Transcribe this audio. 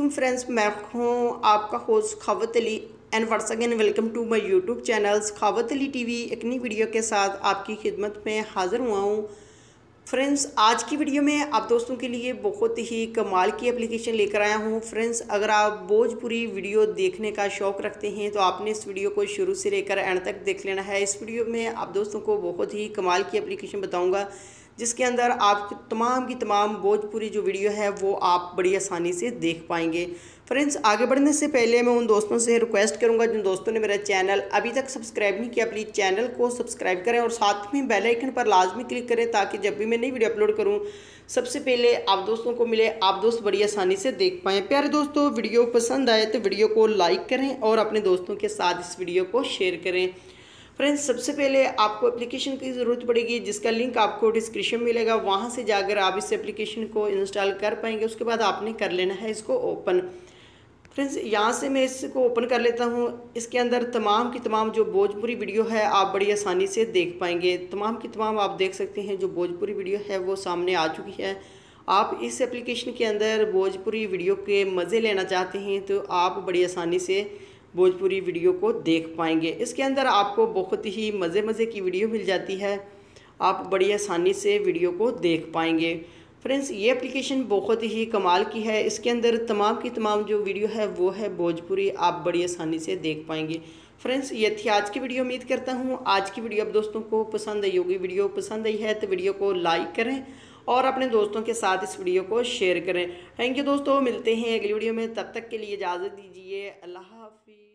वालेकुम फ्रेंड्स, मैं हूँ आपका host Khawat Ali and once again welcome to my YouTube channels Khawat Ali TV. एक नई वीडियो के साथ आपकी खिदमत में हाज़िर हुआ हूँ। फ्रेंड्स, आज की वीडियो में आप दोस्तों के लिए बहुत ही कमाल की एप्लीकेशन लेकर आया हूँ। फ्रेंड्स, अगर आप भोजपुरी वीडियो देखने का शौक़ रखते हैं तो आपने इस वीडियो को शुरू से लेकर एंड तक देख लेना है। इस वीडियो में आप दोस्तों को बहुत ही कमाल की एप्लीकेशन बताऊँगा जिसके अंदर आप तमाम की तमाम भोजपुरी जो वीडियो है वो आप बड़ी आसानी से देख पाएंगे। फ्रेंड्स, आगे बढ़ने से पहले मैं उन दोस्तों से रिक्वेस्ट करूंगा जिन दोस्तों ने मेरा चैनल अभी तक सब्सक्राइब नहीं किया, प्लीज़ चैनल को सब्सक्राइब करें और साथ में बेल आइकन पर लाजमी क्लिक करें ताकि जब भी मैं नई वीडियो अपलोड करूं सबसे पहले आप दोस्तों को मिले, आप दोस्त बड़ी आसानी से देख पाएँ। प्यारे दोस्तों, वीडियो पसंद आए तो वीडियो को लाइक करें और अपने दोस्तों के साथ इस वीडियो को शेयर करें। फ्रेंड्स, सबसे पहले आपको एप्लीकेशन की ज़रूरत पड़ेगी जिसका लिंक आपको डिस्क्रिप्शन में मिलेगा, वहाँ से जाकर आप इस एप्लीकेशन को इंस्टॉल कर पाएंगे। उसके बाद आपने कर लेना है इसको ओपन। फ्रेंड्स, यहाँ से मैं इसको ओपन कर लेता हूँ। इसके अंदर तमाम की तमाम जो भोजपुरी वीडियो है आप बड़ी आसानी से देख पाएंगे। तमाम की तमाम आप देख सकते हैं जो भोजपुरी वीडियो है वो सामने आ चुकी है। आप इस एप्लीकेशन के अंदर भोजपुरी वीडियो के मज़े लेना चाहते हैं तो आप बड़ी आसानी से भोजपुरी वीडियो को देख पाएंगे। इसके अंदर आपको बहुत ही मज़े की वीडियो मिल जाती है, आप बड़ी आसानी से वीडियो को देख पाएंगे। फ्रेंड्स, ये एप्लीकेशन बहुत ही कमाल की है। इसके अंदर तमाम की तमाम जो वीडियो है वो है भोजपुरी, आप बड़ी आसानी से देख पाएंगे। फ्रेंड्स, ये थी आज की वीडियो। उम्मीद करता हूँ आज की वीडियो आप दोस्तों को पसंद आई होगी। वीडियो पसंद आई है तो वीडियो को लाइक करें और अपने दोस्तों के साथ इस वीडियो को शेयर करें। थैंक यू दोस्तों, मिलते हैं अगली वीडियो में, तब तक के लिए इजाज़त दीजिए। अल्लाह हाफिज़।